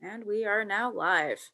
And we are now live.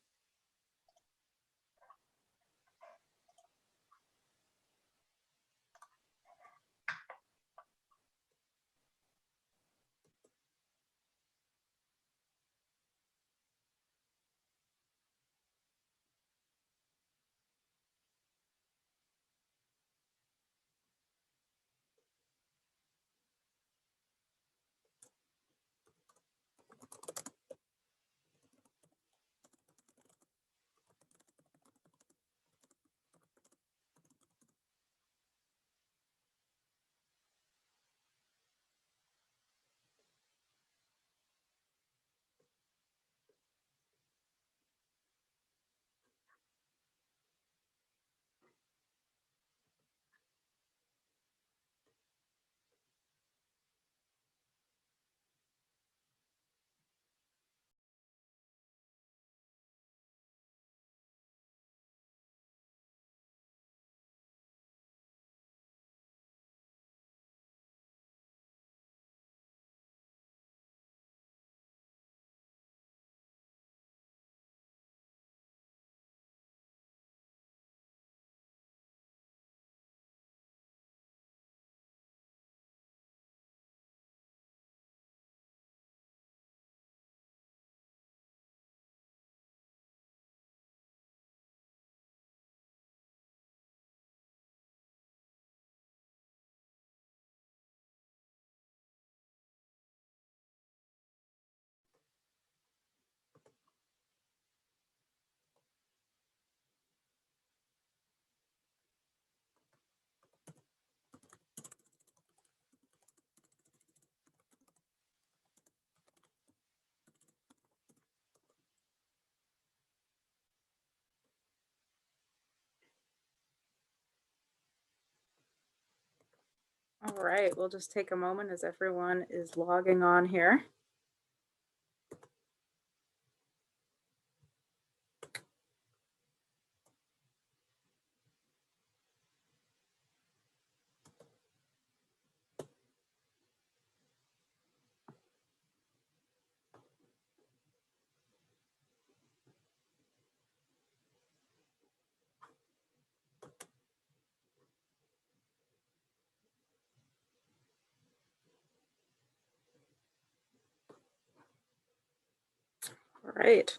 All right, we'll just take a moment as everyone is logging on here. All right.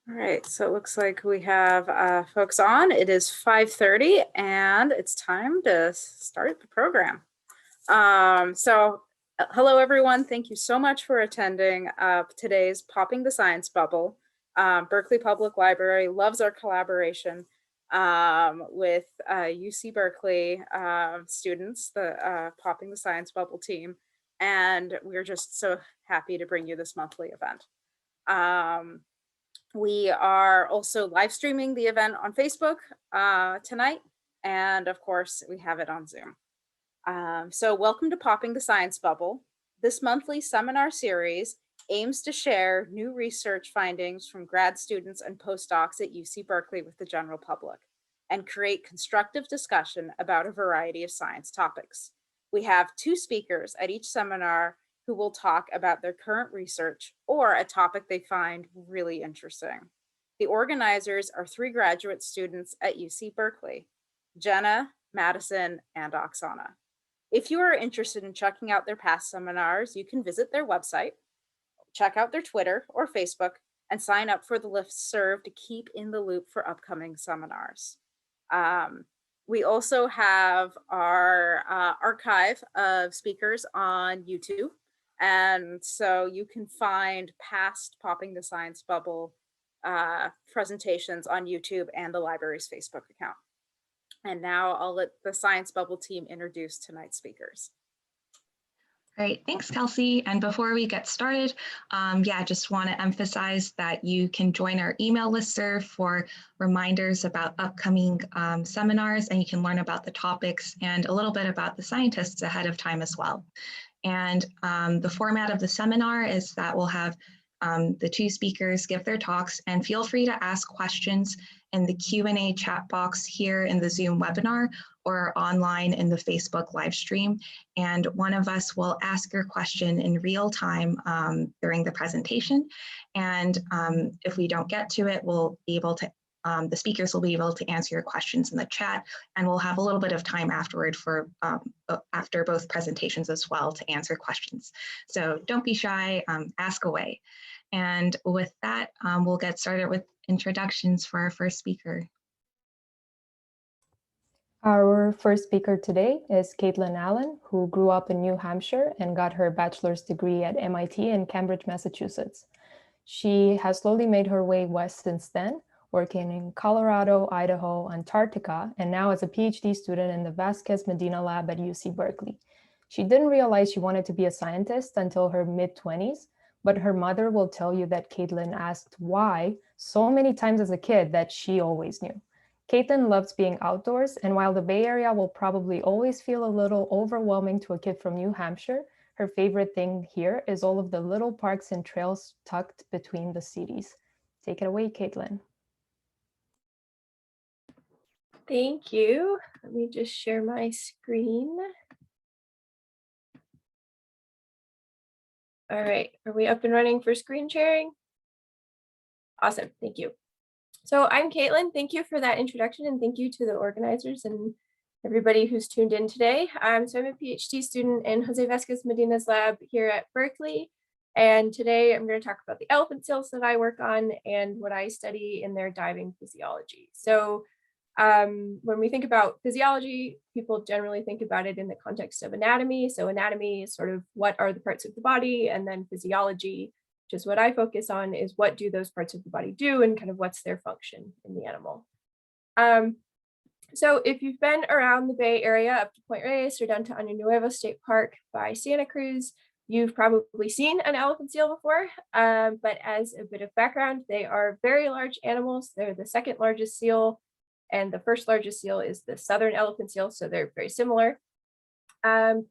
All right, so it looks like we have folks on. It is 5:30 and it's time to start the program. Hello everyone, thank you so much for attending today's Popping the Science Bubble. Berkeley Public Library loves our collaboration with UC Berkeley students, the Popping the Science Bubble team, and we're just so happy to bring you this monthly event. We are also live streaming the event on Facebook tonight, and of course we have it on Zoom. So welcome to Popping the Science Bubble. This monthly seminar series aims to share new research findings from grad students and postdocs at UC Berkeley with the general public and create constructive discussion about a variety of science topics. We have 2 speakers at each seminar who will talk about their current research or a topic they find really interesting. The organizers are 3 graduate students at UC Berkeley, Jenna, Madison, and Oksana. If you are interested in checking out their past seminars, you can visit their website, check out their Twitter or Facebook, and sign up for the listserv to keep in the loop for upcoming seminars. We also have our archive of speakers on YouTube. And so you can find past Popping the Science Bubble presentations on YouTube and the library's Facebook account. And now I'll let the Science Bubble team introduce tonight's speakers. Great, thanks, Kelsey. And before we get started, just want to emphasize that you can join our email listserv for reminders about upcoming seminars, and you can learn about the topics and a little bit about the scientists ahead of time as well. And the format of the seminar is that we'll have the two speakers give their talks, and feel free to ask questions in the Q&A chat box here in the Zoom webinar or online in the Facebook live stream. And one of us will ask your question in real time during the presentation. And if we don't get to it, we'll be able to, the speakers will be able to answer your questions in the chat, and we'll have a little bit of time afterward for after both presentations as well to answer questions. So don't be shy, ask away. And with that, we'll get started with introductions for our first speaker. Our first speaker today is Kaitlin Allen, who grew up in New Hampshire and got her bachelor's degree at MIT in Cambridge, Massachusetts. She has slowly made her way west since then, working in Colorado, Idaho, Antarctica, and now as a PhD student in the Vasquez Medina lab at UC Berkeley. She didn't realize she wanted to be a scientist until her mid-20s, but her mother will tell you that Kaitlin asked why so many times as a kid that she always knew. Kaitlin loves being outdoors, and while the Bay Area will probably always feel a little overwhelming to a kid from New Hampshire, her favorite thing here is all of the little parks and trails tucked between the cities. Take it away, Kaitlin. Thank you. Let me just share my screen. All right, are we up and running for screen sharing? Awesome, thank you. So I'm Kaitlin. Thank you for that introduction, and thank you to the organizers and everybody who's tuned in today. So I'm a PhD student in Jose Vasquez Medina's lab here at Berkeley. And today I'm going to talk about the elephant seals that I work on and what I study in their diving physiology. So when we think about physiology, people generally think about it in the context of anatomy. So anatomy is sort of what are the parts of the body, and then physiology, which is what I focus on, is what do those parts of the body do and kind of what's their function in the animal. So if you've been around the Bay Area up to Point Reyes or down to Año Nuevo State Park by Santa Cruz, you've probably seen an elephant seal before, but as a bit of background, they are very large animals. They're the second largest seal, and the first largest seal is the southern elephant seal, so they're very similar. And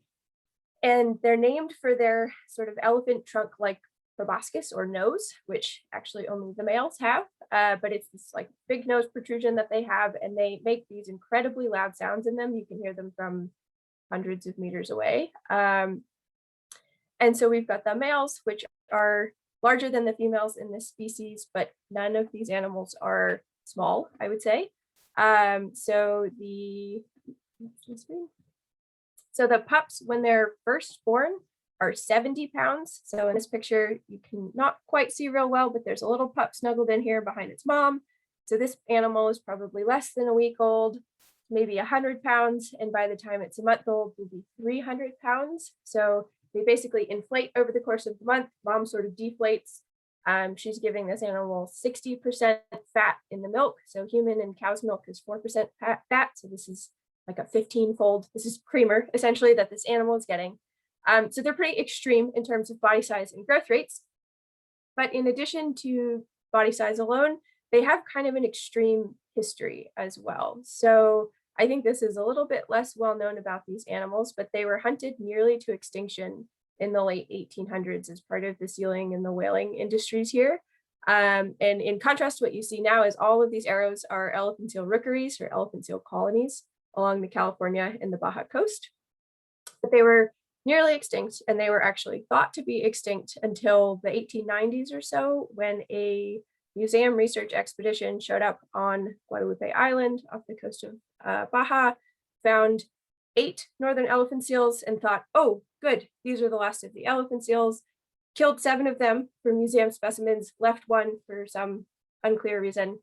they're named for their sort of elephant trunk-like proboscis or nose, which actually only the males have, but it's this like big nose protrusion that they have, and they make these incredibly loud sounds in them. You can hear them from hundreds of meters away. And so we've got the males, which are larger than the females in this species, but none of these animals are small, I would say. So the pups, when they're first born, are 70 pounds. So in this picture, you can not quite see real well, but there's a little pup snuggled in here behind its mom. So this animal is probably less than a week old, maybe 100 pounds. And by the time it's a month old, will be 300 pounds. So they basically inflate over the course of the month. Mom sort of deflates. She's giving this animal 60% fat in the milk. So human and cow's milk is 4% fat. So this is like a 15-fold, this is creamer essentially that this animal is getting. So they're pretty extreme in terms of body size and growth rates. But in addition to body size alone, they have kind of an extreme history as well. So I think this is a little bit less well known about these animals, but they were hunted nearly to extinction in the late 1800s as part of the sealing and the whaling industries here. And in contrast, what you see now is all of these arrows are elephant seal rookeries or elephant seal colonies along the California and the Baja coast. But they were nearly extinct, and they were actually thought to be extinct until the 1890s or so, when a museum research expedition showed up on Guadalupe Island off the coast of Baja, found 8 northern elephant seals, and thought, oh, good, these are the last of the elephant seals, killed 7 of them for museum specimens, left 1 for some unclear reason.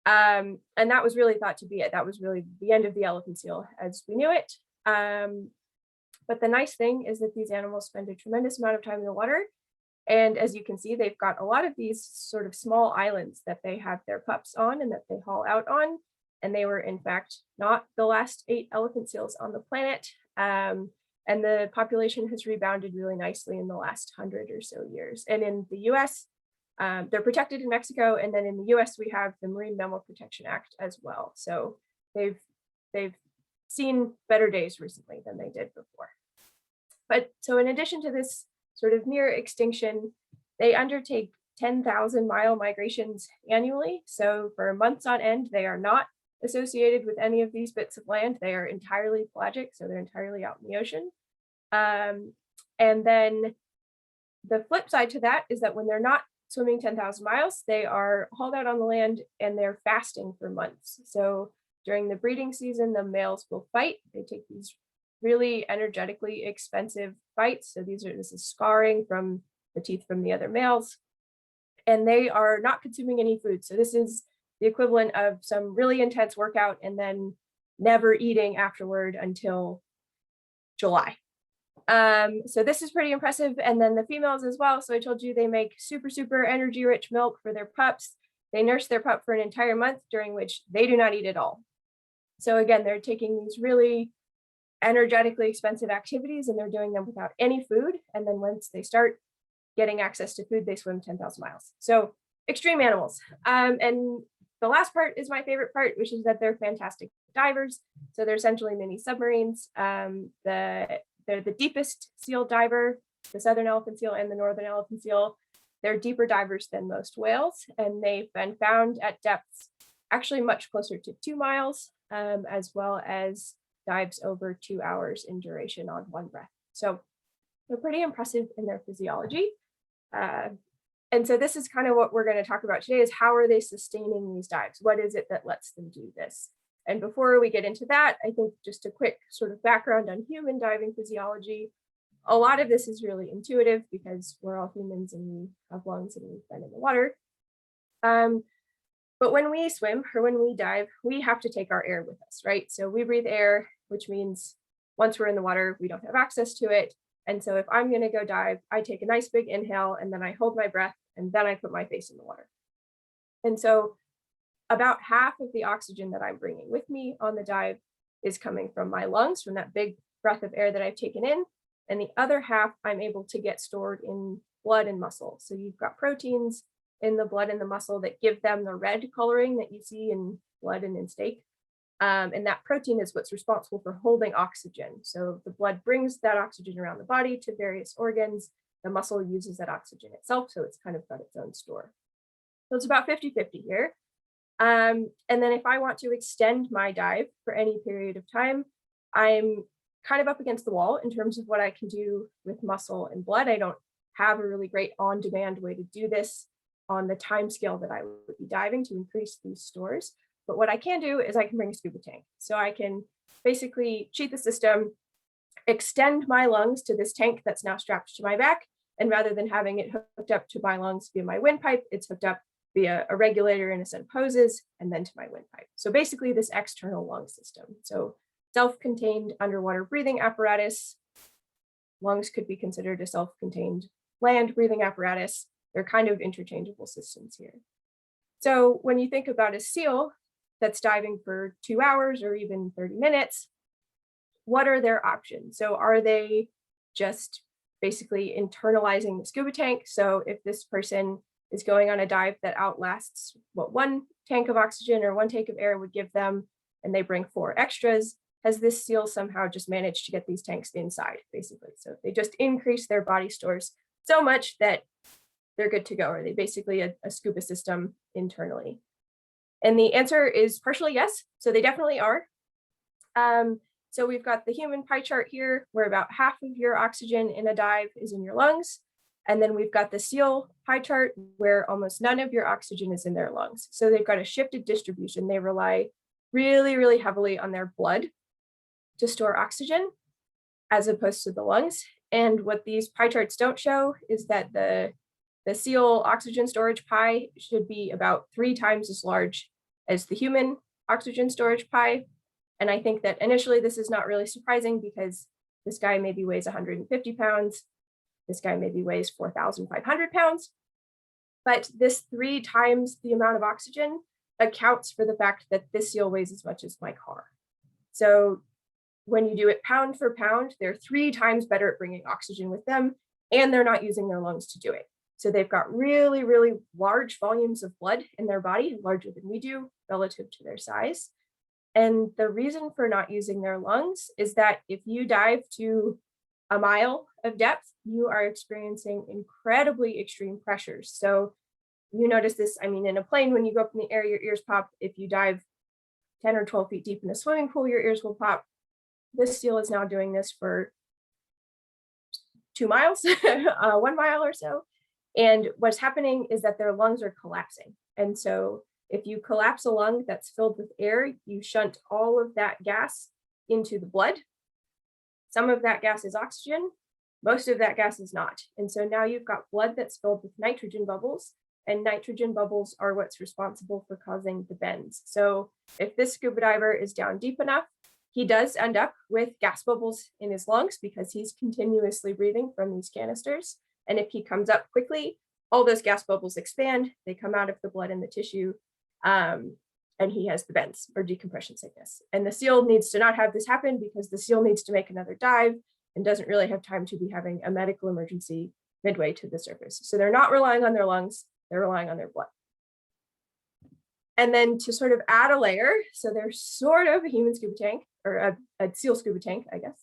And that was really thought to be it. That was really the end of the elephant seal as we knew it. But the nice thing is that these animals spend a tremendous amount of time in the water. And as you can see, they've got a lot of these sort of small islands that they have their pups on and that they haul out on. And they were, in fact, not the last 8 elephant seals on the planet. and the population has rebounded really nicely in the last 100 or so years. And in the US, they're protected in Mexico, and then in the US, we have the Marine Mammal Protection Act as well. So they've seen better days recently than they did before. But so in addition to this sort of near extinction, they undertake 10,000-mile migrations annually. So for months on end, they are not associated with any of these bits of land. They are entirely pelagic, so they're entirely out in the ocean. And then the flip side to that is that when they're not swimming 10,000 miles, they are hauled out on the land and they're fasting for months. So during the breeding season, the males will fight. They take these really energetically expensive fights. So this is scarring from the teeth from the other males. And they are not consuming any food. So this is the equivalent of some really intense workout and then never eating afterward until July. So this is pretty impressive. And then the females as well. So I told you they make super, super energy rich milk for their pups. They nurse their pup for an entire month, during which they do not eat at all. So again, they're taking these really energetically expensive activities and they're doing them without any food. And then once they start getting access to food, they swim 10,000 miles. So extreme animals. And the last part is my favorite part, which is that they're fantastic divers. So they're essentially mini submarines. They're the deepest seal diver, the southern elephant seal and the northern elephant seal. They're deeper divers than most whales, and they've been found at depths actually much closer to 2 miles, as well as dives over 2 hours in duration on one breath. So they're pretty impressive in their physiology. And so this is kind of what we're going to talk about today, is how are they sustaining these dives? What is it that lets them do this? And before we get into that, I think just a quick sort of background on human diving physiology. A lot of this is really intuitive because we're all humans and we have lungs and we've been in the water. But when we swim or when we dive, we have to take our air with us, right? So we breathe air, which means once we're in the water, we don't have access to it. And so if I'm going to go dive, I take a nice big inhale and then I hold my breath and then I put my face in the water. And so about half of the oxygen that I'm bringing with me on the dive is coming from my lungs, from that big breath of air that I've taken in. And the other half I'm able to get stored in blood and muscle. So you've got proteins in the blood and the muscle that give them the red coloring that you see in blood and in steak. And that protein is what's responsible for holding oxygen. So the blood brings that oxygen around the body to various organs. The muscle uses that oxygen itself, so it's kind of got its own store. So it's about 50-50 here. And then if I want to extend my dive for any period of time, I'm kind of up against the wall in terms of what I can do with muscle and blood. I don't have a really great on-demand way to do this on the time scale that I would be diving to increase these stores. But what I can do is I can bring a scuba tank. So I can basically cheat the system, extend my lungs to this tank that's now strapped to my back. And rather than having it hooked up to my lungs via my windpipe, it's hooked up via a regulator and a set of hoses, and then to my windpipe. So basically this external lung system. So self-contained underwater breathing apparatus. Lungs could be considered a self-contained land breathing apparatus. They're kind of interchangeable systems here. So when you think about a seal that's diving for 2 hours or even 30 minutes, what are their options? So are they just basically internalizing the scuba tank? So if this person is going on a dive that outlasts what one tank of oxygen or one tank of air would give them, and they bring 4 extras, has this seal somehow just managed to get these tanks inside, basically? So they just increase their body stores so much that they're good to go. Are they basically a scuba system internally? And the answer is partially yes. So they definitely are. So we've got the human pie chart here, where about half of your oxygen in a dive is in your lungs. And then we've got the seal pie chart, where almost none of your oxygen is in their lungs. So they've got a shifted distribution. They rely really, really heavily on their blood to store oxygen, as opposed to the lungs. And what these pie charts don't show is that the seal oxygen storage pie should be about 3 times as large as the human oxygen storage pie. And I think that initially this is not really surprising, because this guy maybe weighs 150 pounds. This guy maybe weighs 4,500 pounds. But this 3 times the amount of oxygen accounts for the fact that this seal weighs as much as my car. So when you do it pound for pound, they're 3 times better at bringing oxygen with them, and they're not using their lungs to do it. So they've got really, really large volumes of blood in their body, larger than we do relative to their size. And the reason for not using their lungs is that if you dive to a mile of depth, you are experiencing incredibly extreme pressures. So you notice this, I mean, in a plane, when you go up in the air, your ears pop. If you dive 10 or 12 feet deep in a swimming pool, your ears will pop. This seal is now doing this for 2 miles, 1 mile or so. And what's happening is that their lungs are collapsing. And so if you collapse a lung that's filled with air, you shunt all of that gas into the blood. Some of that gas is oxygen, most of that gas is not. And so now you've got blood that's filled with nitrogen bubbles, and nitrogen bubbles are what's responsible for causing the bends. So if this scuba diver is down deep enough, he does end up with gas bubbles in his lungs because he's continuously breathing from these canisters. And if he comes up quickly, all those gas bubbles expand, they come out of the blood and the tissue, and he has the bends or decompression sickness. And the seal needs to not have this happen because the seal needs to make another dive and doesn't really have time to be having a medical emergency midway to the surface. So they're not relying on their lungs, they're relying on their blood. And then to sort of add a layer, so they're sort of a human scuba tank, or a seal scuba tank, I guess.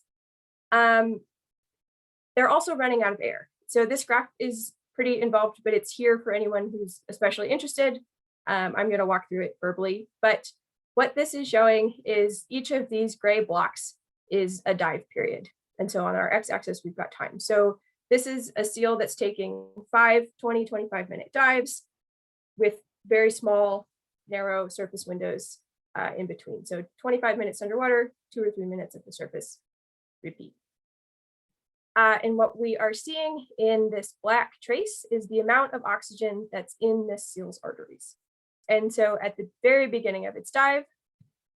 They're also running out of air. So this graph is pretty involved, but it's here for anyone who's especially interested. I'm going to walk through it verbally, but what this is showing is each of these gray blocks is a dive period. And so on our x-axis, we've got time. So this is a seal that's taking 5, 20, 25-minute dives with very small, narrow surface windows in between. So 25 minutes underwater, 2 or 3 minutes at the surface, repeat. And what we are seeing in this black trace is the amount of oxygen that's in this seal's arteries. And so at the very beginning of its dive,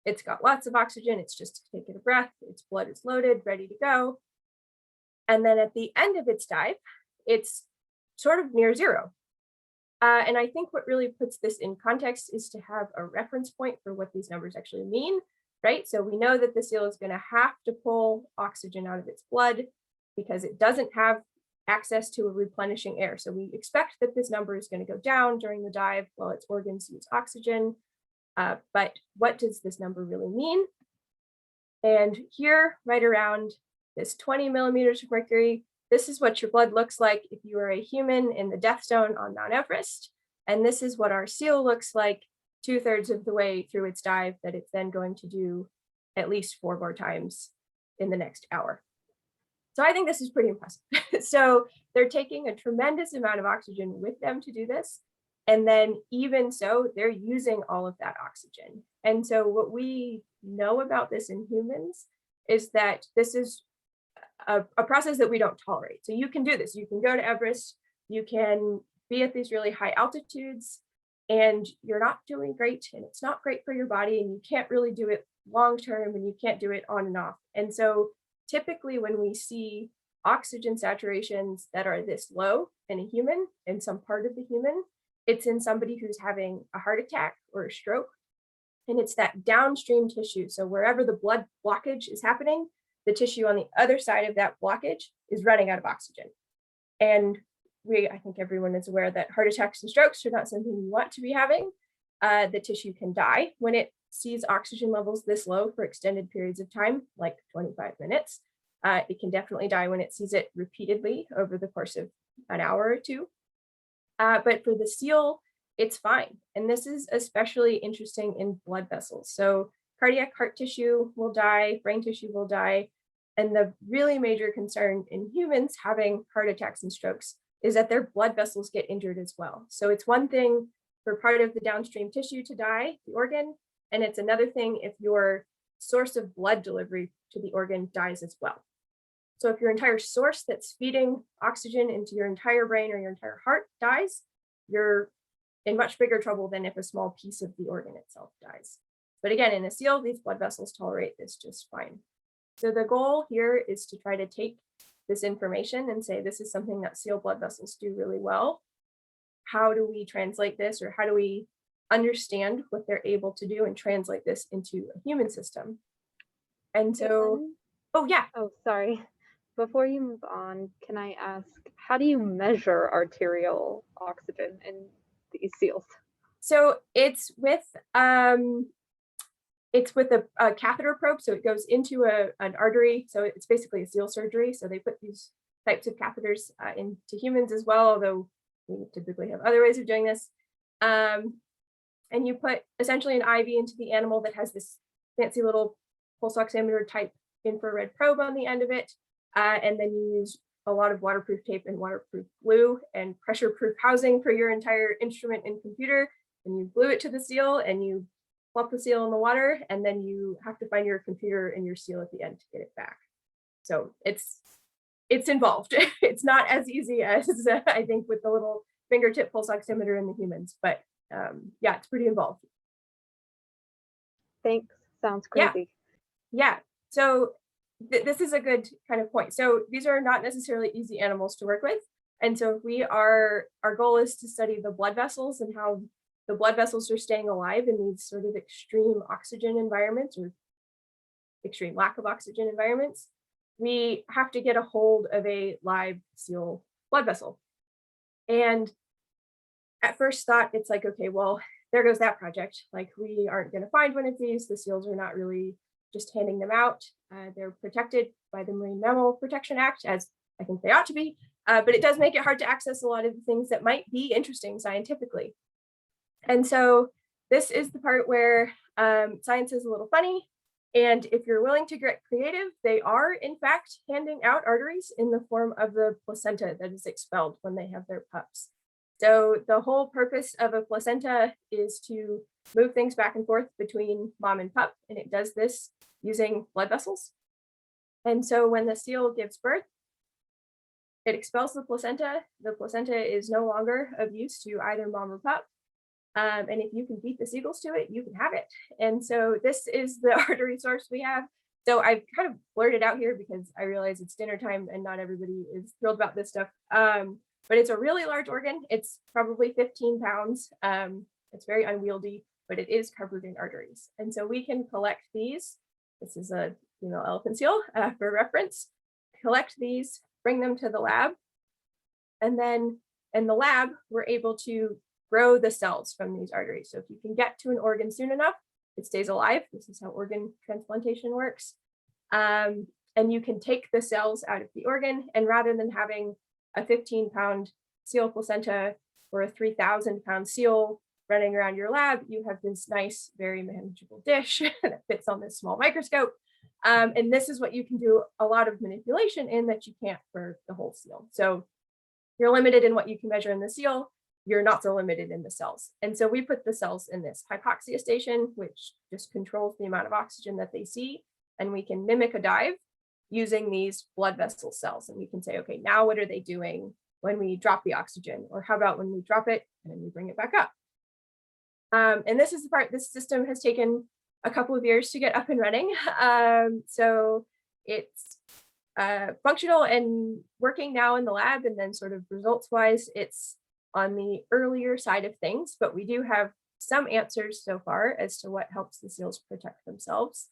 it's got lots of oxygen, it's just taking a breath, its blood is loaded, ready to go. And then at the end of its dive, it's sort of near zero. And I think what really puts this in context is to have a reference point for what these numbers actually mean, right? So we know that the seal is going to have to pull oxygen out of its blood because it doesn't have access to a replenishing air. So we expect that this number is going to go down during the dive while its organs use oxygen. But what does this number really mean? And here, right around this 20 millimeters of mercury, this is what your blood looks like if you are a human in the death zone on Mount Everest. And this is what our seal looks like 2/3 of the way through its dive that it's then going to do at least 4 more times in the next hour. So I think this is pretty impressive. So they're taking a tremendous amount of oxygen with them to do this. And then even so, they're using all of that oxygen. And so what we know about this in humans is that this is a process that we don't tolerate. So you can do this. You can go to Everest, you can be at these really high altitudes, and you're not doing great, and it's not great for your body, and you can't really do it long term, and you can't do it on and off. And so typically when we see oxygen saturations that are this low in a human, in some part of the human, it's in somebody who's having a heart attack or a stroke. And it's that downstream tissue. So wherever the blood blockage is happening, the tissue on the other side of that blockage is running out of oxygen. And I think everyone is aware that heart attacks and strokes are not something you want to be having. The tissue can die when it sees oxygen levels this low for extended periods of time, like 25 minutes. It can definitely die when it sees it repeatedly over the course of an hour or two. But for the seal, it's fine. And this is especially interesting in blood vessels. So cardiac heart tissue will die, brain tissue will die. And the really major concern in humans having heart attacks and strokes is that their blood vessels get injured as well. So it's one thing for part of the downstream tissue to die, the organ, and it's another thing if your source of blood delivery to the organ dies as well. So if your entire source that's feeding oxygen into your entire brain or your entire heart dies, you're in much bigger trouble than if a small piece of the organ itself dies. But again, in a seal, these blood vessels tolerate this just fine. So the goal here is to try to take this information and say, this is something that seal blood vessels do really well. How do we translate this, or how do we understand what they're able to do and translate this into a human system? And so, oh yeah. Oh, sorry. Before you move on, can I ask, how do you measure arterial oxygen in these seals? So it's with a catheter probe. So it goes into an artery. So it's basically a seal surgery. So they put these types of catheters into humans as well, although we typically have other ways of doing this. And you put essentially an IV into the animal that has this fancy little pulse oximeter type infrared probe on the end of it. And then you use a lot of waterproof tape and waterproof glue and pressure-proof housing for your entire instrument and computer. And you glue it to the seal and you plop the seal in the water, and then you have to find your computer and your seal at the end to get it back. So it's involved. It's not as easy as I think with the little fingertip pulse oximeter in the humans, but yeah, it's pretty involved. Thanks. Sounds crazy. Yeah. So this is a good kind of point. So these are not necessarily easy animals to work with. And so our goal is to study the blood vessels and how the blood vessels are staying alive in these sort of extreme oxygen environments or extreme lack of oxygen environments. We have to get a hold of a live seal blood vessel. And at first thought, it's like, okay, well, there goes that project. Like, we aren't going to find one of these. The seals are not really just handing them out. They're protected by the Marine Mammal Protection Act, as I think they ought to be. But it does make it hard to access a lot of the things that might be interesting scientifically. And so this is the part where science is a little funny. And if you're willing to get creative, they are, in fact, handing out arteries in the form of the placenta that is expelled when they have their pups. So the whole purpose of a placenta is to move things back and forth between mom and pup, and it does this using blood vessels. And so when the seal gives birth, it expels the placenta. The placenta is no longer of use to either mom or pup. And if you can beat the seagulls to it, you can have it. And so this is the artery source we have. So I've kind of blurted out here because I realize it's dinner time and not everybody is thrilled about this stuff. But it's a really large organ. It's probably 15 pounds. It's very unwieldy, but it is covered in arteries. And so we can collect these. This is a female elephant seal for reference. Collect these, bring them to the lab. And then in the lab, we're able to grow the cells from these arteries. So if you can get to an organ soon enough, it stays alive. This is how organ transplantation works. And you can take the cells out of the organ, and rather than having a 15-pound seal placenta or a 3,000-pound seal running around your lab, you have this nice, very manageable dish that fits on this small microscope. And this is what you can do a lot of manipulation in that you can't for the whole seal. So you're limited in what you can measure in the seal. You're not so limited in the cells. And so we put the cells in this hypoxia station, which just controls the amount of oxygen that they see. And we can mimic a dive using these blood vessel cells. And we can say, okay, now what are they doing when we drop the oxygen? Or how about when we drop it and then we bring it back up? And this is the part, this system has taken a couple of years to get up and running. So it's functional and working now in the lab, and then sort of results wise, it's on the earlier side of things, but we do have some answers so far as to what helps the seals protect themselves.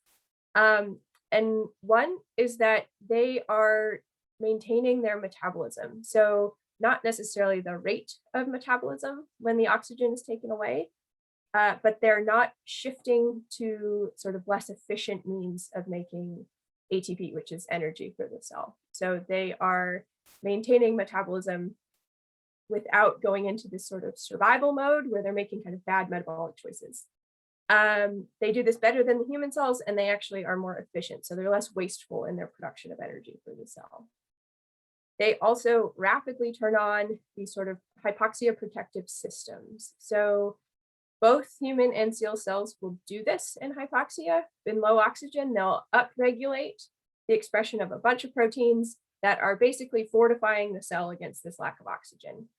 And one is that they are maintaining their metabolism. So not necessarily the rate of metabolism when the oxygen is taken away, but they're not shifting to sort of less efficient means of making ATP, which is energy for the cell. So they are maintaining metabolism without going into this sort of survival mode where they're making kind of bad metabolic choices. They do this better than the human cells, and they actually are more efficient. So they're less wasteful in their production of energy for the cell. They also rapidly turn on these sort of hypoxia protective systems. So both human and seal cells will do this in hypoxia. In low oxygen, they'll upregulate the expression of a bunch of proteins that are basically fortifying the cell against this lack of oxygen.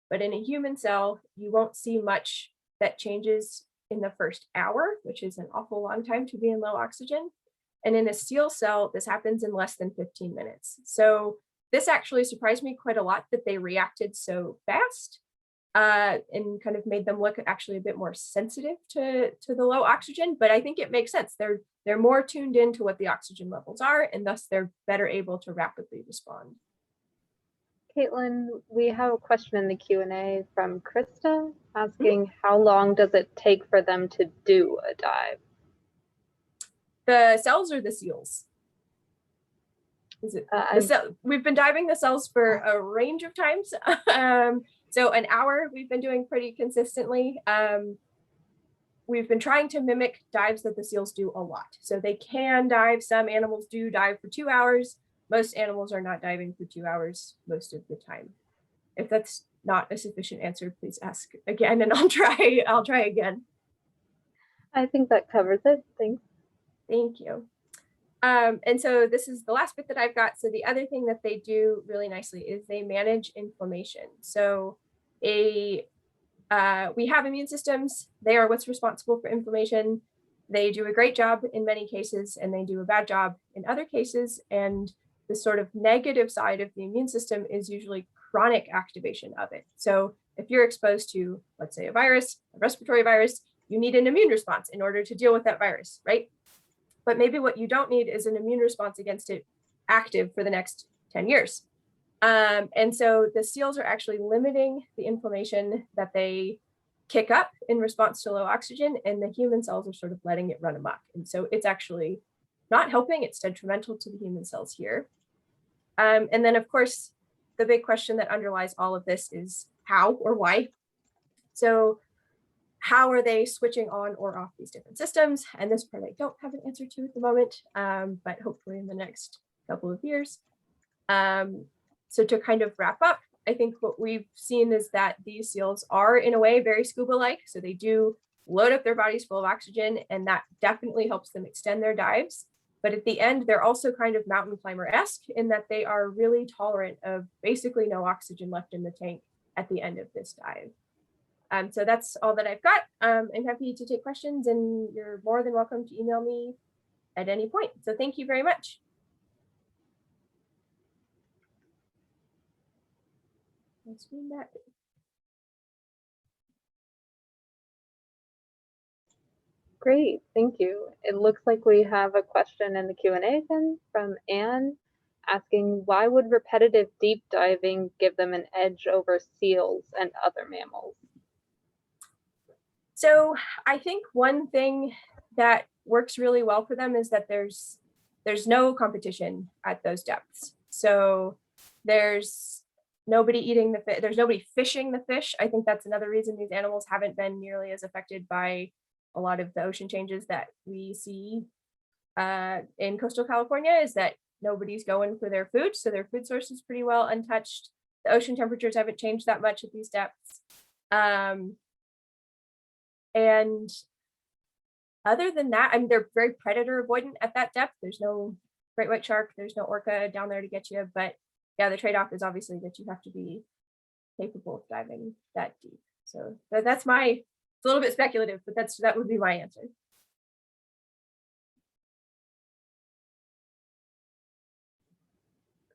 But in a human cell, you won't see much that changes in the first hour, which is an awful long time to be in low oxygen. And in a seal cell, this happens in less than 15 minutes. So this actually surprised me quite a lot that they reacted so fast. and kind of made them look actually a bit more sensitive to the low oxygen. But I think it makes sense. They're more tuned into what the oxygen levels are, and thus they're better able to rapidly respond. Kaitlin, we have a question in the Q&A from Krista asking how long does it take for them to do a dive? The cells or the seals? Is it we've been diving the cells for a range of times. So an hour we've been doing pretty consistently. We've been trying to mimic dives that the seals do a lot. So they can dive, some animals do dive for 2 hours. Most animals are not diving for 2 hours most of the time. If that's not a sufficient answer, please ask again and I'll try again. I think that covers it. Thanks. Thank you. And so this is the last bit that I've got. So the other thing that they do really nicely is they manage inflammation. So we have immune systems. They are what's responsible for inflammation. They do a great job in many cases, and they do a bad job in other cases. And the sort of negative side of the immune system is usually chronic activation of it. So if you're exposed to, let's say, a virus, a respiratory virus, you need an immune response in order to deal with that virus, right? But maybe what you don't need is an immune response against it active for the next 10 years. And so the seals are actually limiting the inflammation that they kick up in response to low oxygen, and the human cells are sort of letting it run amok. And so it's actually not helping, it's detrimental to the human cells here. And then, of course, the big question that underlies all of this is how or why. So how are they switching on or off these different systems? And this part I don't have an answer to at the moment, but hopefully in the next couple of years. So to kind of wrap up, I think what we've seen is that these seals are in a way very scuba-like. So they do load up their bodies full of oxygen, and that definitely helps them extend their dives. But at the end, they're also kind of mountain climber-esque in that they are really tolerant of basically no oxygen left in the tank at the end of this dive. So that's all that I've got. I'm happy to take questions, and you're more than welcome to email me at any point. So thank you very much. Let's read that. Great, thank you. It looks like we have a question in the Q&A again from Anne asking, why would repetitive deep diving give them an edge over seals and other mammals? So I think one thing that works really well for them is that there's no competition at those depths. So there's nobody eating the fish, there's nobody fishing the fish. I think that's another reason these animals haven't been nearly as affected by a lot of the ocean changes that we see in coastal California, is that nobody's going for their food. So their food source is pretty well untouched. The ocean temperatures haven't changed that much at these depths. And other than that, I mean, they're very predator avoidant at that depth. There's no great white shark, there's no orca down there to get you. But yeah, the trade-off is obviously that you have to be capable of diving that deep. So that's my, it's a little bit speculative, but that would be my answer.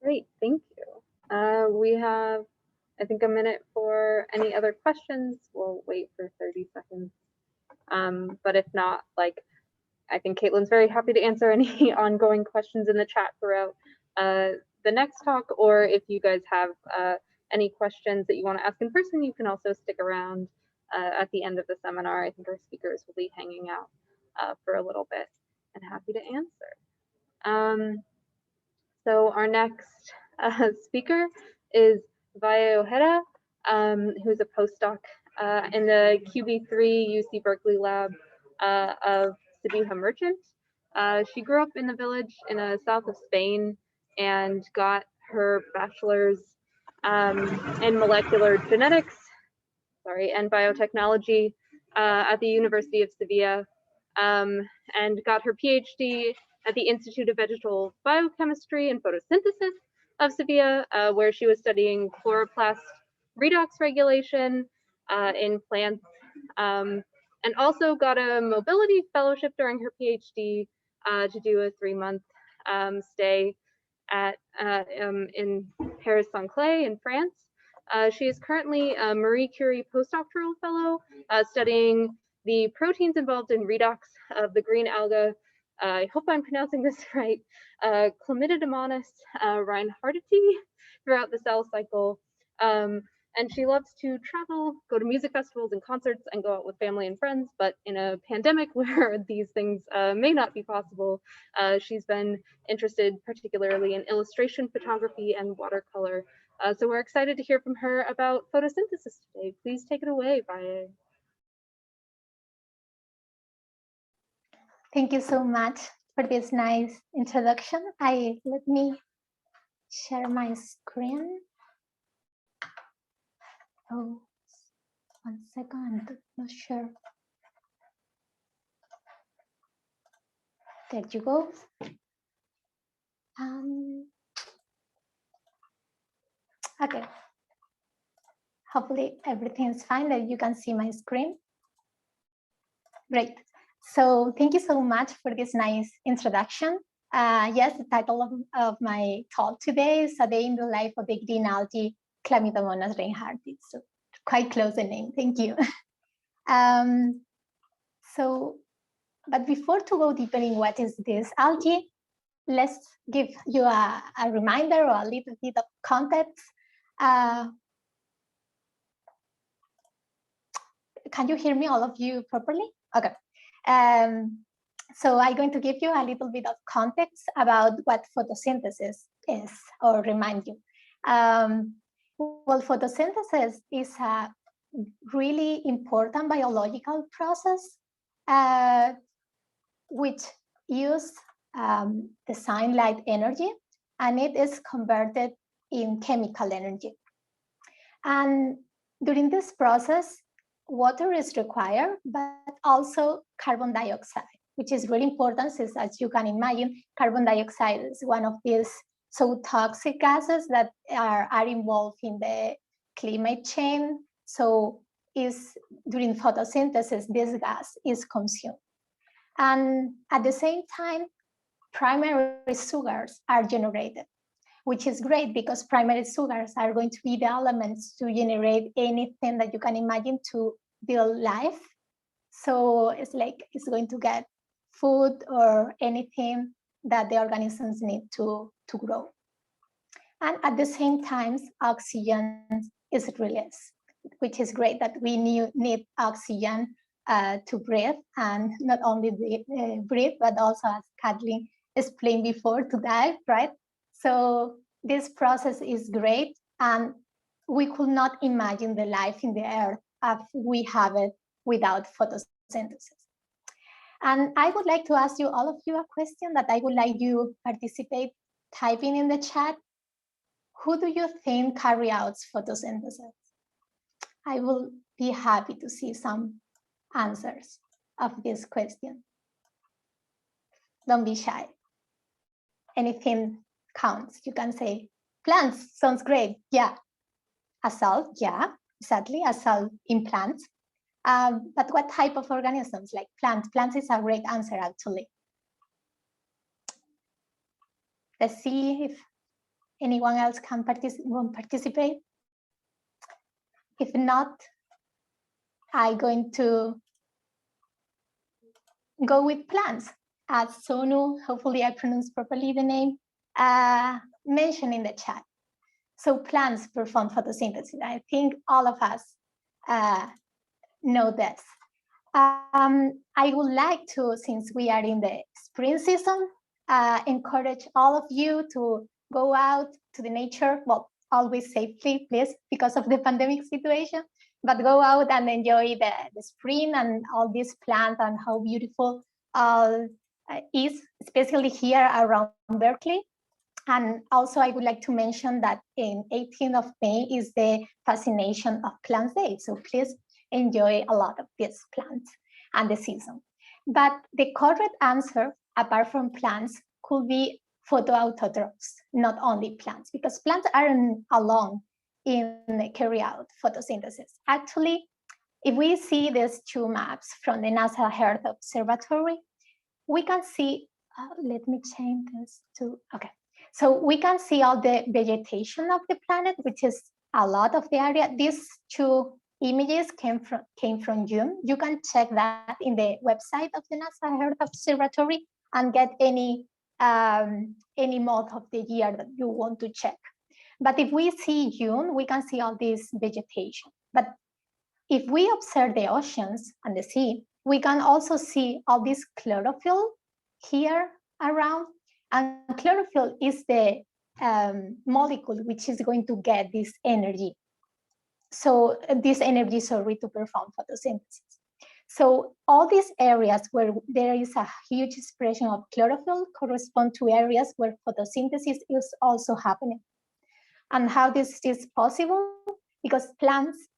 Great, thank you. We have, I think, a minute for any other questions. We'll wait for 30 seconds. But if not, I think Caitlin's very happy to answer any ongoing questions in the chat throughout the next talk, or if you guys have any questions that you want to ask in person, you can also stick around at the end of the seminar. I think our speakers will be hanging out for a little bit and happy to answer. So our next speaker is Valle Ojeda, who's a postdoc in the QB3 UC Berkeley lab of Sabiha Merchant. She grew up in the village in the south of Spain and got her bachelor's in molecular genetics, and biotechnology at the University of Sevilla, and got her PhD at the Institute of Vegetal Biochemistry and Photosynthesis of Sevilla, where she was studying chloroplast redox regulation in plants, and also got a mobility fellowship during her PhD to do a 3-month stay at in Paris-Saclay in France, She is currently a Marie Curie postdoctoral fellow studying the proteins involved in redox of the green alga. I hope I'm pronouncing this right. Chlamydomonas reinhardtii throughout the cell cycle. And she loves to travel, go to music festivals and concerts, and go out with family and friends. But in a pandemic where these things may not be possible, she's been interested particularly in illustration, photography, and watercolor. So we're excited to hear from her about photosynthesis today. Please take it away, Valle. Thank you so much for this nice introduction. Let me share my screen. Oh, 1 second, I'm not sure. There you go. Okay. Hopefully everything is fine, that you can see my screen. Great. So thank you so much for this nice introduction. Yes, the title of my talk today is A Day in the Life of the Green Algae, Chlamydomonas reinhardtii. So quite close the name, thank you. But before to go deeper in what is this algae, let's give you a reminder or a little bit of context. Can you hear me, all of you, properly? Okay. So I'm going to give you a little bit of context about what photosynthesis is, or remind you. Well, photosynthesis is a really important biological process which uses the sunlight energy, and it is converted in chemical energy. And during this process, water is required, but also carbon dioxide, which is really important since, as you can imagine, carbon dioxide is one of these so toxic gases that are involved in the climate change. So during photosynthesis, this gas is consumed. And at the same time, primary sugars are generated, which is great because primary sugars are going to be the elements to generate anything that you can imagine to build life. So it's like it's going to get food or anything that the organisms need to grow. And at the same time, oxygen is released, which is great that we need oxygen to breathe, and not only breathe, but also, as Kaitlin explained before, to die, right? So this process is great, and we could not imagine the life in the earth as we have it without photosynthesis. And I would like to ask you, all of you, a question that I would like you participate typing in the chat. Who do you think carry out photosynthesis? I will be happy to see some answers of this question. Don't be shy. Anything counts. You can say plants, sounds great. Yeah. A cell, yeah, exactly, a cell in plants. But what type of organisms? Like plants? Plants is a great answer, actually. Let's see if anyone else can participate. If not, I'm going to go with plants. As Sonu, hopefully I pronounced properly the name, mentioned in the chat. So plants perform photosynthesis. I think all of us know this. I would like to, since we are in the spring season, encourage all of you to go out to the nature, well, always safely, please, because of the pandemic situation, but go out and enjoy the spring and all these plants and how beautiful is, especially here around Berkeley. And also I would like to mention that in 18th of May is the Fascination of Plants Day. So please enjoy a lot of these plants and the season. But the correct answer, apart from plants, could be photoautotrophs, not only plants, because plants aren't alone in carry out photosynthesis. Actually, if we see these two maps from the NASA Earth Observatory, we can see, let me change this to, okay. So we can see all the vegetation of the planet, which is a lot of the area. These two images came from June. You can check that in the website of the NASA Earth Observatory and get any month of the year that you want to check. But if we see June, we can see all this vegetation. But if we observe the oceans and the sea, we can also see all this chlorophyll here around. And chlorophyll is the molecule which is going to get this energy. So this energy, sorry, to perform photosynthesis. So all these areas where there is a huge expression of chlorophyll correspond to areas where photosynthesis is also happening. And how this is possible? Because plants,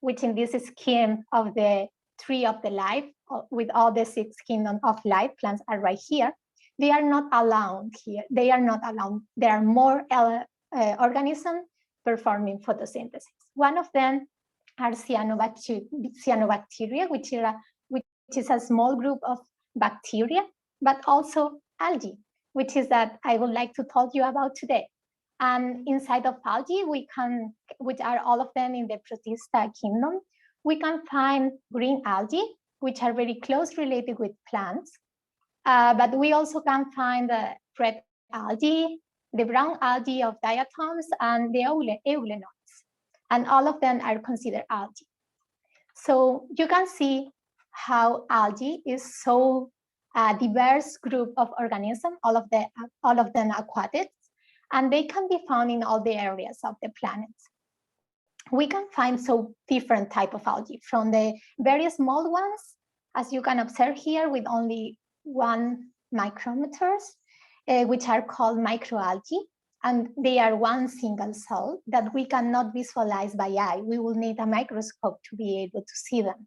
which in this scheme of the tree of the life, with all the 6 kingdoms of life, plants are right here. They are not alone here. They are not alone. There are more organisms performing photosynthesis. One of them are cyanobacteria, which is a small group of bacteria, but also algae, which is that I would like to talk to you about today. And inside of algae, which are all of them in the Protista kingdom, we can find green algae, which are very close related with plants. But we also can find the red algae, the brown algae of diatoms, and the eulenoids. And all of them are considered algae. So you can see how algae is so diverse group of organisms, all of them aquatic, and they can be found in all the areas of the planet. We can find so different type of algae, from the very small ones, as you can observe here, with only 1 micrometers, which are called microalgae, and they are one single cell that we cannot visualize by eye. We will need a microscope to be able to see them.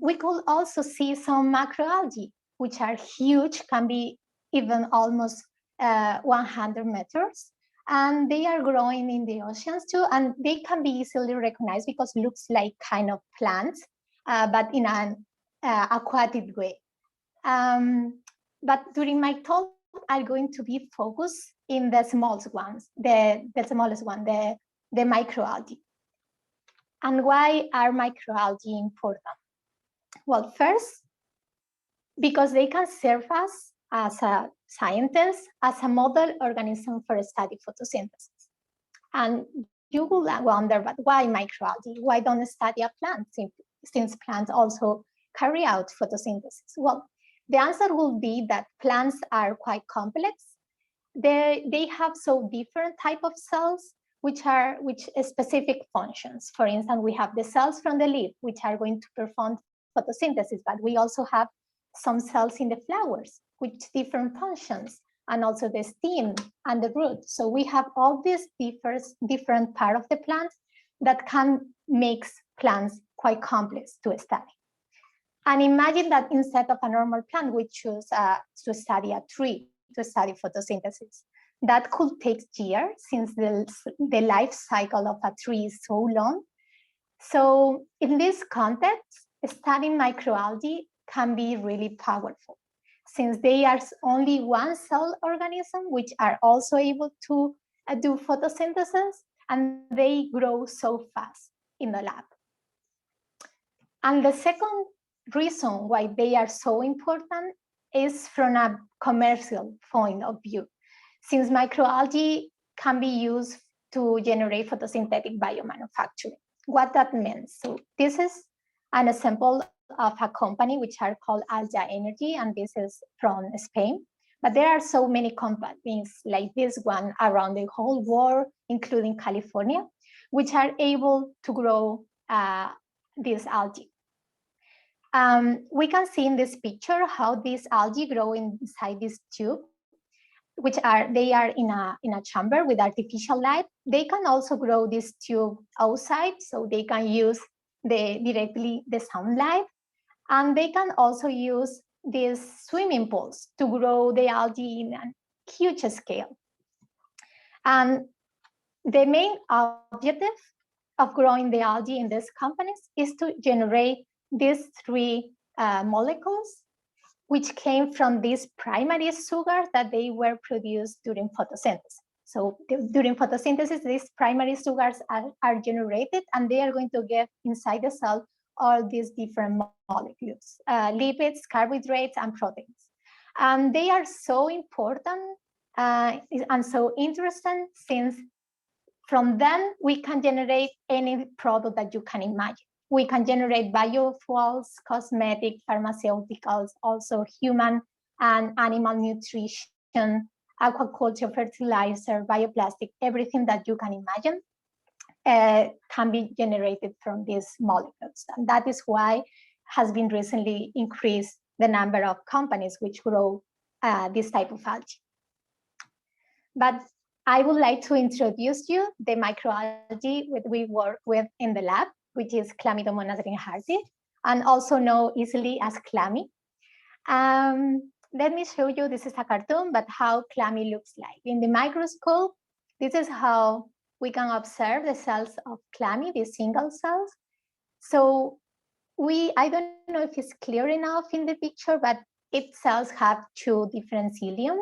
We could also see some macroalgae, which are huge, can be even almost 100 meters, and they are growing in the oceans too, and they can be easily recognized because it looks like kind of plants, but in an aquatic way. But during my talk, I'm going to be focused in the smallest ones, the smallest one, the microalgae. And why are microalgae important? Well, first, because they can serve us as a scientist, as a model organism for study photosynthesis. And you will wonder, but why microalgae? Why don't study a plant, since plants also carry out photosynthesis? Well, the answer will be that plants are quite complex. They have so different type of cells, which specific functions. For instance, we have the cells from the leaf, which are going to perform photosynthesis, but we also have some cells in the flowers with different functions, and also the stem and the root. So we have all these different part of the plant that can make plants quite complex to study. And imagine that instead of a normal plant, we choose to study a tree, to study photosynthesis. That could take years, since the life cycle of a tree is so long. So in this context, studying microalgae can be really powerful, since they are only one cell organism, which are also able to do photosynthesis, and they grow so fast in the lab. And the second reason why they are so important is from a commercial point of view, since microalgae can be used to generate photosynthetic biomanufacturing. What that means? So this is an example of a company which are called Alga Energy, and this is from Spain. But there are so many companies like this one around the whole world, including California, which are able to grow this algae. We can see in this picture how these algae grow inside this tube, they are in a chamber with artificial light. They can also grow this tube outside, so they can use directly the sunlight, and they can also use these swimming pools to grow the algae in a huge scale. And the main objective of growing the algae in these companies is to generate these 3 molecules, which came from these primary sugars that they were produced during photosynthesis. So during photosynthesis, these primary sugars are generated, and they are going to get inside the cell all these different molecules, lipids, carbohydrates, and proteins. And they are so important and so interesting, since from them we can generate any product that you can imagine. We can generate biofuels, cosmetic, pharmaceuticals, also human and animal nutrition, aquaculture, fertilizer, bioplastic, everything that you can imagine can be generated from these molecules. And that is why has been recently increased the number of companies which grow this type of algae. But I would like to introduce you the microalgae that we work with in the lab, which is Chlamydomonas reinhardtii, and also known easily as Chlamy. Let me show you, this is a cartoon, but how Chlamy looks like. In the microscope, this is how we can observe the cells of Chlamy, the single cells. So I don't know if it's clear enough in the picture, but its cells have two different cilium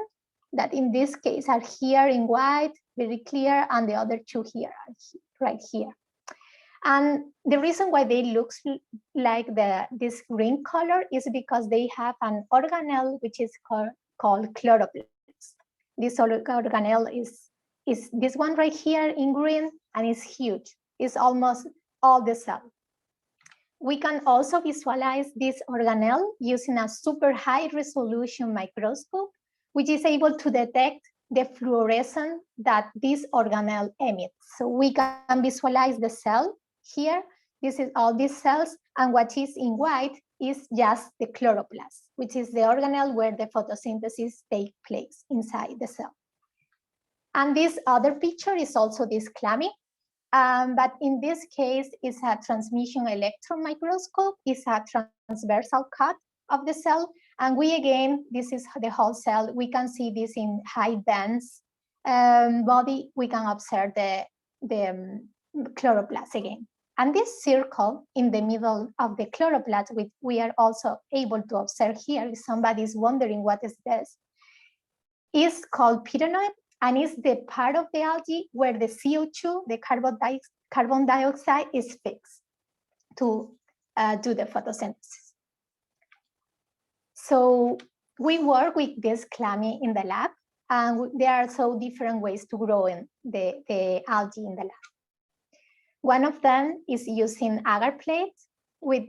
that in this case are here in white, very clear, and the other two here are right here. And the reason why they look like this green color is because they have an organelle which is called chloroplast. This organelle is this one right here in green, and it's huge. It's almost all the cell. We can also visualize this organelle using a super high resolution microscope, which is able to detect the fluorescence that this organelle emits. So we can visualize the cell here. This is all these cells, and what is in white is just the chloroplast, which is the organelle where the photosynthesis takes place inside the cell. And this other picture is also this Chlamy, but in this case, it's a transmission electron microscope. It's a transversal cut of the cell. And we, again, this is the whole cell. We can see this in high dense body. We can observe the chloroplast again. And this circle in the middle of the chloroplast, which we are also able to observe here, if somebody is wondering what is this, is called pyrenoid, and is the part of the algae where the CO2, the carbon dioxide, is fixed to do the photosynthesis. So we work with this Chlamy in the lab, and there are so different ways to grow in the algae in the lab. One of them is using agar plates, with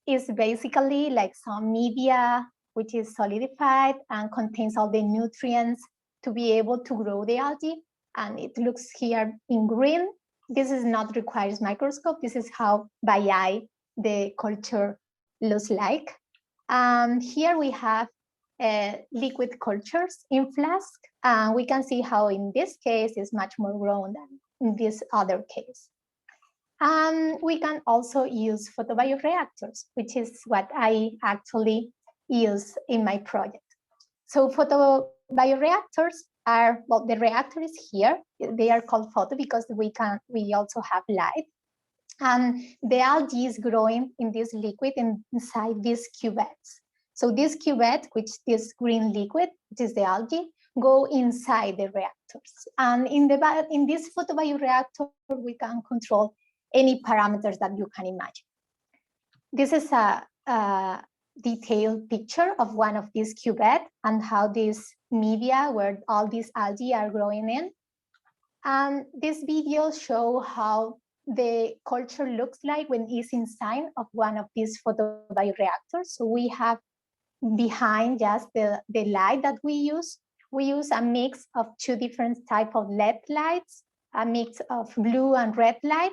is basically like some media which is solidified and contains all the nutrients to be able to grow the algae. And it looks here in green. This is not requires microscope. This is how by eye the culture looks like. Here we have liquid cultures in flask. We can see how in this case is much more grown than in this other case. We can also use photobioreactors, which is what I actually use in my project. So photobioreactors are, well, the reactor is here. They are called photo because we also have light. And the algae is growing in this liquid inside these cuvettes. So this cuvette, which this green liquid, which is the algae, go inside the reactors. And in this photobioreactor, we can control any parameters that you can imagine. This is a detailed picture of one of these cuvettes and how this media where all these algae are growing in. And this video shows how the culture looks like when it's inside of one of these photobioreactors. So we have behind just the light that we use a mix of two different types of LED lights, a mix of blue and red light,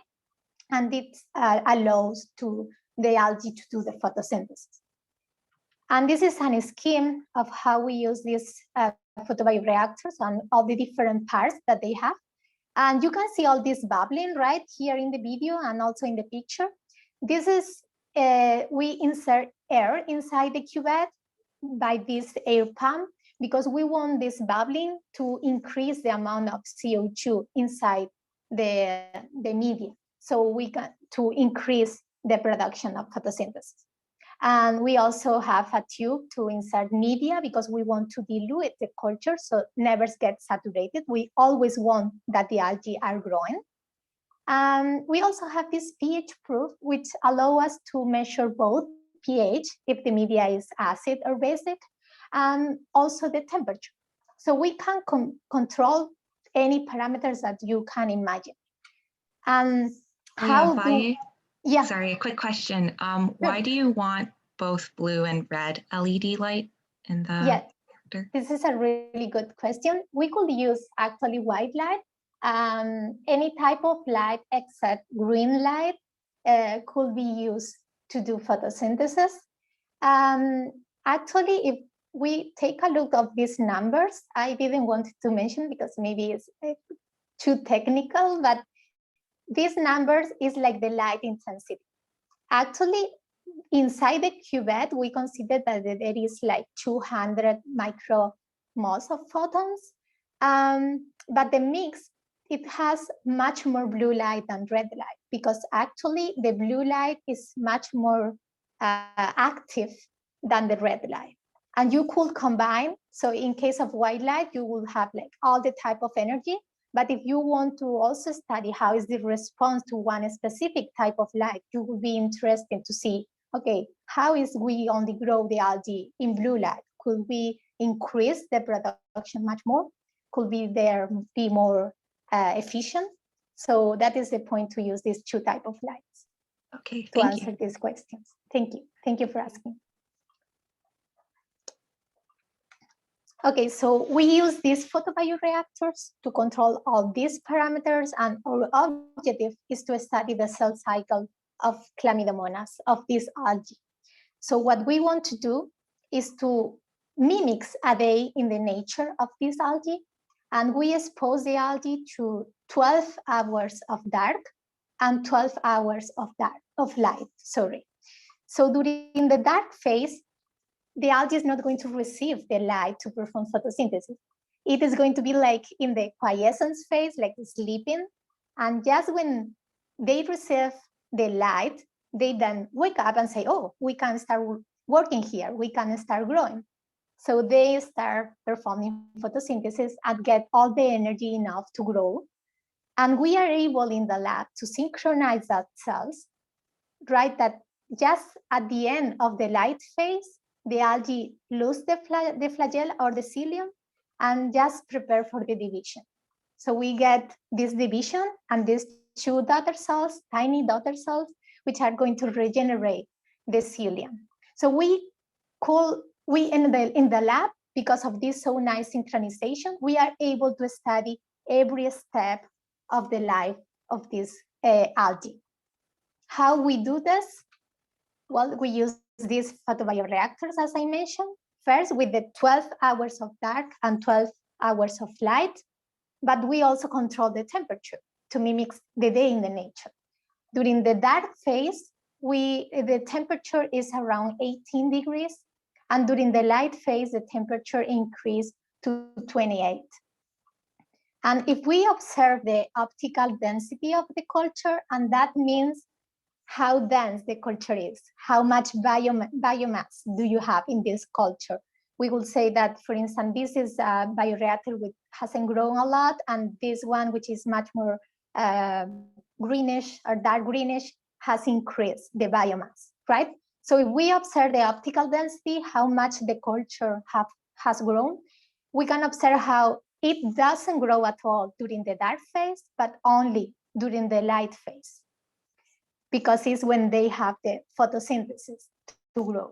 and it allows to the algae to do the photosynthesis. And this is a scheme of how we use these photobioreactors and all the different parts that they have. And you can see all this bubbling right here in the video and also in the picture. This is, we insert air inside the cuvette by this air pump because we want this bubbling to increase the amount of CO2 inside the media. So we can, to increase the production of photosynthesis. And we also have a tube to insert media because we want to dilute the culture so it never gets saturated. We always want that the algae are growing. And we also have this pH proof, which allow us to measure both pH, if the media is acid or basic, and also the temperature. So we can control any parameters that you can imagine. And how Valle, yeah. Sorry, a quick question. Why do you want both blue and red LED light in the reactor? This is a really good question. We could use actually white light. Any type of light except green light could be used to do photosynthesis. Actually, if we take a look at these numbers, I didn't want to mention because maybe it's too technical, but these numbers is like the light intensity. Actually, inside the cuvette, we consider that there is like 200 micromoles of photons, but the mix, it has much more blue light than red light because actually the blue light is much more active than the red light. And you could combine, so in case of white light, you will have like all the type of energy. But if you want to also study how is the response to one specific type of light, you will be interested to see, okay, how is we only grow the algae in blue light? Could we increase the production much more? Could we there be more efficient? So that is the point to use these two type of lights. Okay, to answer these questions. Thank you. Thank you for asking. Okay, so we use these photobioreactors to control all these parameters, and our objective is to study the cell cycle of Chlamydomonas, of this algae. So what we want to do is to mimic a day in the nature of this algae, and we expose the algae to 12 hours of dark and 12 hours of light. So during the dark phase, the algae is not going to receive the light to perform photosynthesis. It is going to be like in the quiescence phase, like sleeping. And just when they receive the light, they then wake up and say, oh, we can start working here. We can start growing. So they start performing photosynthesis and get all the energy enough to grow. And we are able in the lab to synchronize that cells, right? That just at the end of the light phase, the algae lose the flagella or the cilium and just prepare for the division. So we get this division and these two daughter cells, tiny daughter cells, which are going to regenerate the cilium. So we in the lab, because of this so nice synchronization, we are able to study every step of the life of this algae. How we do this? Well, we use these photobioreactors, as I mentioned, first with the 12 hours of dark and 12 hours of light, but we also control the temperature to mimic the day in the nature. During the dark phase, the temperature is around 18 degrees, and during the light phase, the temperature increased to 28. And if we observe the optical density of the culture, and that means how dense the culture is, how much biomass do you have in this culture? We will say that, for instance, this is a bioreactor which hasn't grown a lot, and this one, which is much more greenish or dark greenish, has increased the biomass, right? So if we observe the optical density, how much the culture has grown, we can observe how it doesn't grow at all during the dark phase, but only during the light phase, because it's when they have the photosynthesis to grow.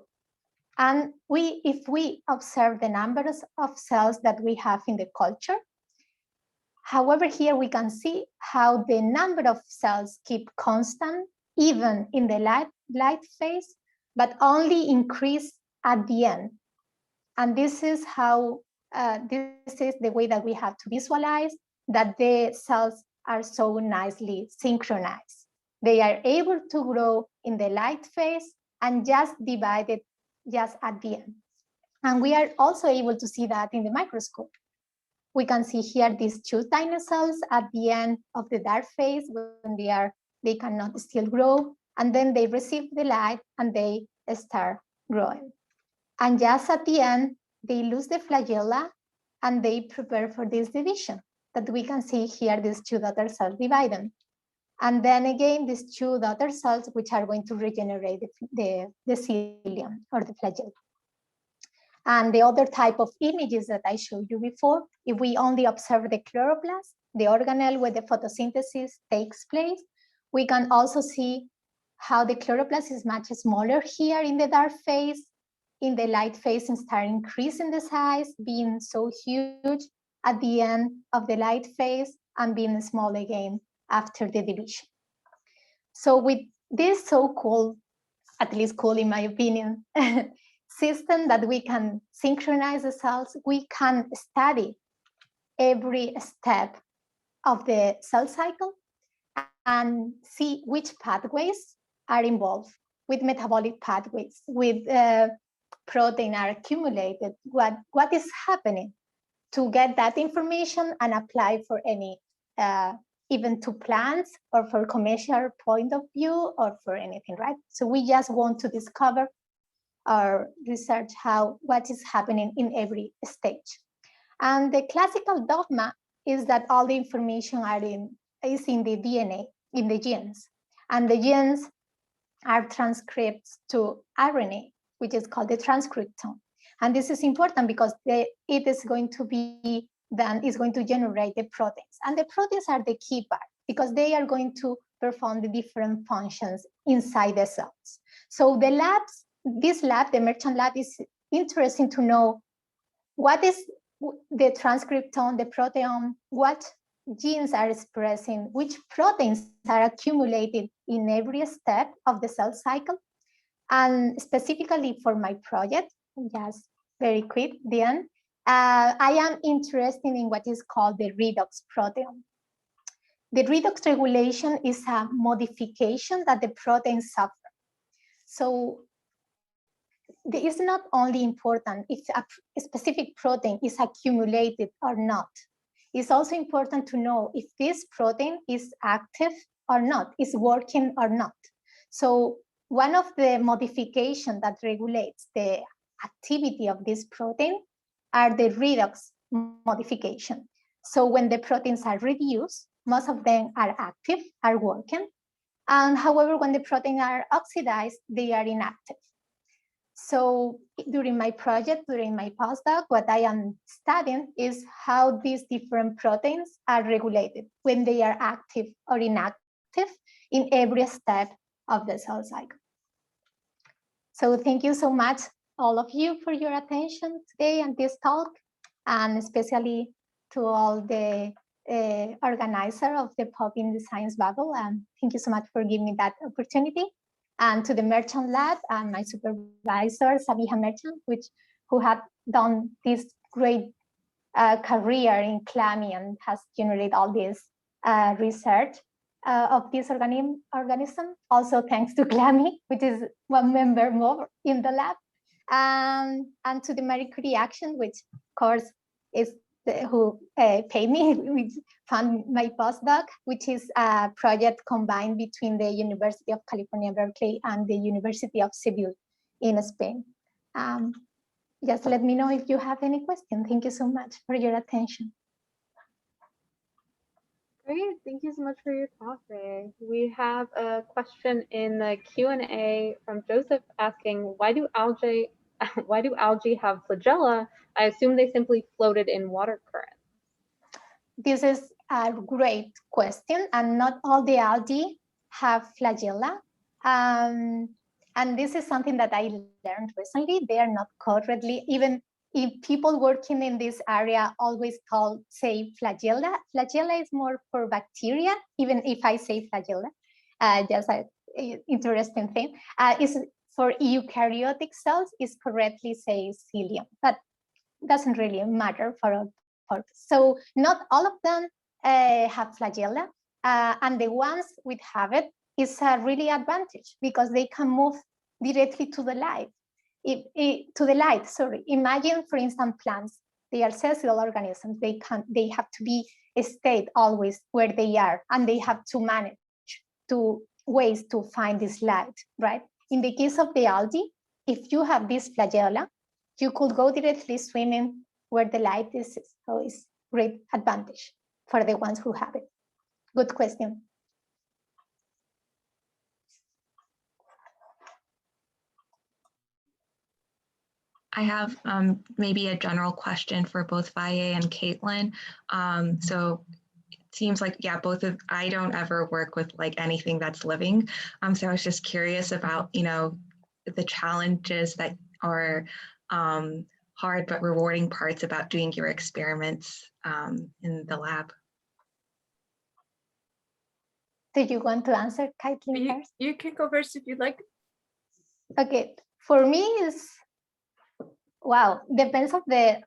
And if we observe the numbers of cells that we have in the culture, however, here we can see how the number of cells keep constant, even in the light phase, but only increase at the end. And this is how, this is the way that we have to visualize that the cells are so nicely synchronized. They are able to grow in the light phase and just divided just at the end. And we are also able to see that in the microscope. We can see here these two tiny cells at the end of the dark phase when they cannot still grow, and then they receive the light and they start growing. And just at the end, they lose the flagella and they prepare for this division that we can see here, these two daughter cells dividing. And then again, these two daughter cells, which are going to regenerate the cilium or the flagella. And the other type of images that I showed you before, if we only observe the chloroplast, the organelle where the photosynthesis takes place, we can also see how the chloroplast is much smaller here in the dark phase, in the light phase, and start increasing the size, being so huge at the end of the light phase and being small again after the division. So with this so cool, at least cool in my opinion, system that we can synchronize the cells, we can study every step of the cell cycle and see which pathways are involved, with metabolic pathways, with protein are accumulated, what is happening, to get that information and apply for any, even to plants or for commercial point of view or for anything, right? So we just want to discover or research what is happening in every stage. And the classical dogma is that all the information is in the DNA, in the genes. And the genes are transcripts to RNA, which is called the transcriptome. And this is important because it is going to be then is going to generate the proteins. And the proteins are the key part because they are going to perform the different functions inside the cells. So the labs, this lab, the merchant lab, is interesting to know what is the transcriptome, the proteome, what genes are expressing, which proteins are accumulated in every step of the cell cycle. And specifically for my project, just very quick, Diane, I am interested in what is called the redox proteome. The redox regulation is a modification that the proteins suffer. So it is not only important if a specific protein is accumulated or not. It's also important to know if this protein is active or not, is working or not. So one of the modifications that regulates the activity of this protein are the redox modification. So when the proteins are reduced, most of them are active, are working. And however, when the proteins are oxidized, they are inactive. So during my project, during my postdoc, what I am studying is how these different proteins are regulated when they are active or inactive in every step of the cell cycle. So thank you so much, all of you, for your attention today and this talk, and especially to all the organizer of the Popping the Science Bubble. And thank you so much for giving me that opportunity. And to the Merchant Lab and my supervisor, Sabiha Merchant, who had done this great career in Chlamy and has generated all this research of this organism. Also thanks to Chlamy, which is one member more in the lab. And to the Marie Curie Action, which of course is who paid me, which fund my postdoc, which is a project combined between the University of California, Berkeley and the University of Seville in Spain. Just let me know if you have any question. Thank you so much for your attention. Great, thank you so much for your talk, Ray. We have a question in the Q&A from Joseph asking, why do algae have flagella? I assume they simply floated in water currents. This is a great question, and not all the algae have flagella. And this is something that I learned recently. They are not currently, even if people working in this area always say flagella. Flagella is more for bacteria, even if I say flagella, just an interesting thing. Is for eukaryotic cells, is correctly say cilium, but doesn't really matter for our purpose. So not all of them have flagella, and the ones which have it is a really advantage because they can move directly to the light. Imagine, for instance, plants. They are cellular organisms. They have to be stayed always where they are, and they have to manage ways to find this light, right? In the case of the algae, if you have this flagella, you could go directly swimming where the light is. So it's great advantage for the ones who have it. Good question. I have maybe a general question for both Valle and Kaitlin. So it seems like, yeah, I don't ever work with like anything that's living. So I was just curious about, the challenges that are hard but rewarding parts about doing your experiments in the lab. Do you want to answer, Kaitlin, first? You can go first if you'd like. Okay, for me is, wow, depends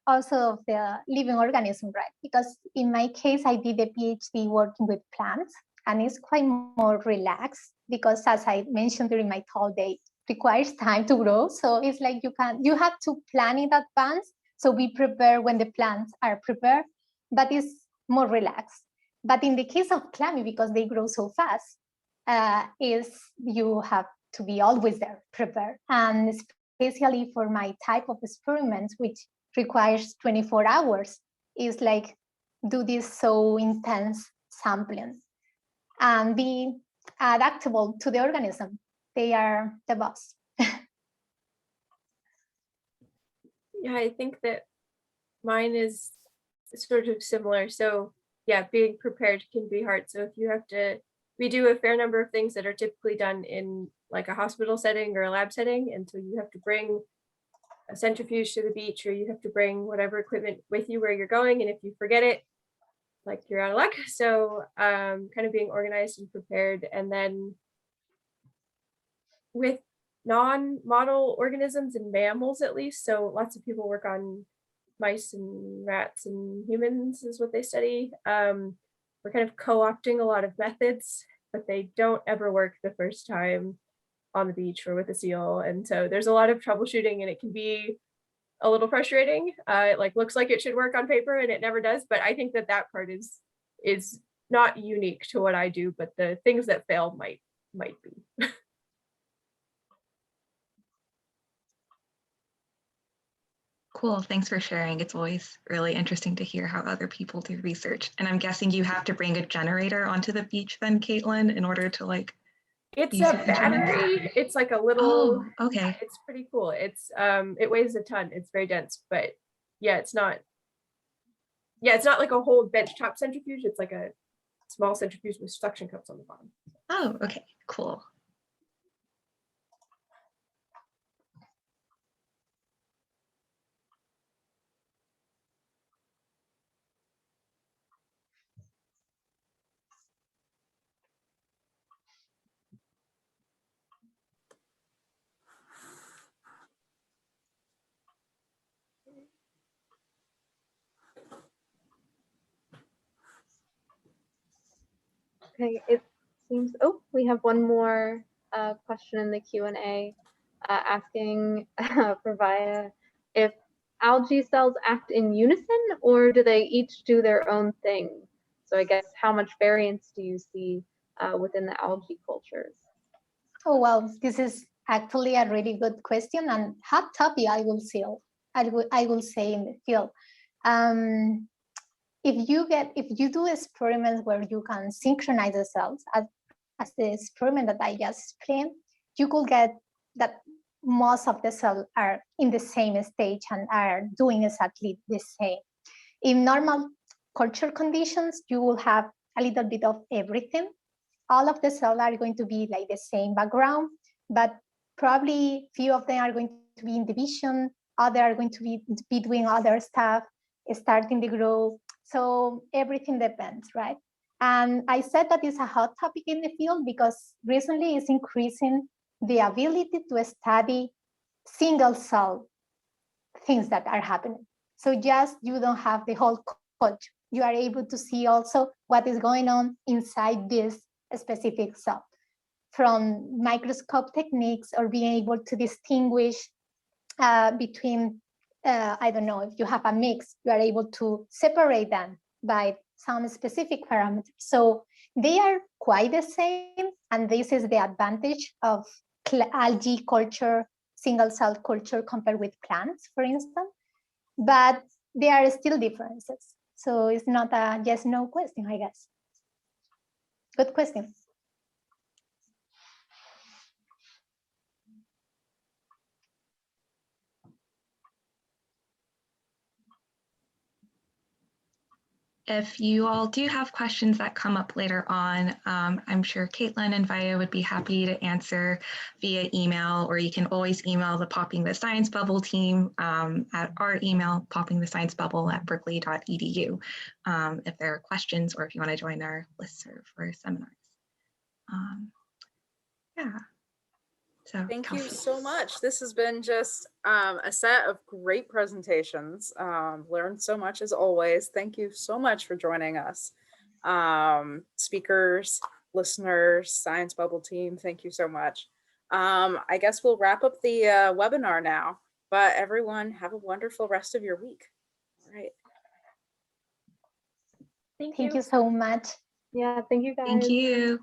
also of the living organism, right? Because in my case, I did a PhD working with plants, and it's quite more relaxed because, as I mentioned during my talk, they requires time to grow. So it's like you have to plan in advance. So we prepare when the plants are prepared, but it's more relaxed. But in the case of Chlamy, because they grow so fast, you have to be always there prepared. And especially for my type of experiments, which requires 24 hours, is like do this so intense sampling and be adaptable to the organism. They are the boss. Yeah, I think that mine is sort of similar. So yeah, being prepared can be hard. So if we do a fair number of things that are typically done in like a hospital setting or a lab setting. And so you have to bring a centrifuge to the beach, or you have to bring whatever equipment with you where you're going. And if you forget it, like you're out of luck. So kind of being organized and prepared. And then with non-model organisms and mammals, at least. So lots of people work on mice and rats and humans is what they study. We're kind of co-opting a lot of methods, but they don't ever work the first time on the beach or with a seal. And so there's a lot of troubleshooting, and it can be a little frustrating. It like looks like it should work on paper and it never does. But I think that part is not unique to what I do, but the things that fail might be. Cool, thanks for sharing. It's always really interesting to hear how other people do research. And I'm guessing you have to bring a generator onto the beach then, Kaitlin, in order to like It's a battery. It's like a little, okay. It's pretty cool. It weighs a ton. It's very dense, but yeah, it's not like a whole benchtop centrifuge. It's like a small centrifuge with suction cups on the bottom. Oh, okay, cool. Okay, it seems, we have one more question in the Q&A asking for Valle if algae cells act in unison, or do they each do their own thing? So I guess how much variance do you see within the algae cultures? Oh, well, this is actually a really good question and hot topic, I will say in the field. If you do experiments where you can synchronize the cells, as the experiment that I just explained, you could get that most of the cells are in the same stage and are doing exactly the same. In normal culture conditions, you will have a little bit of everything. All of the cells are going to be like the same background, but probably few of them are going to be in division, others are going to be doing other stuff, starting to grow. So everything depends, right? And I said that it's a hot topic in the field because recently it's increasing the ability to study single cell things that are happening. So just you don't have the whole culture. You are able to see also what is going on inside this specific cell from microscope techniques, or being able to distinguish between, I don't know, if you have a mix, you are able to separate them by some specific parameters. So they are quite the same, and this is the advantage of algae culture single cell culture compared with plants, for instance, but there are still differences. So it's not a yes, no question, I guess. Good question. If you all do have questions that come up later on, I'm sure Kaitlin and Valle would be happy to answer via email, or you can always email the Popping the Science Bubble team at our email, poppingthesciencebubble@berkeley.edu, if there are questions or if you want to join our listserv for seminars. Yeah. So Thank you so much. This has been just a set of great presentations. Learned so much as always. Thank you so much for joining us. Speakers, listeners, Science Bubble team, thank you so much. I guess we'll wrap up the webinar now, but everyone have a wonderful rest of your week. All right. Thank you so much. Yeah, thank you guys. thank you.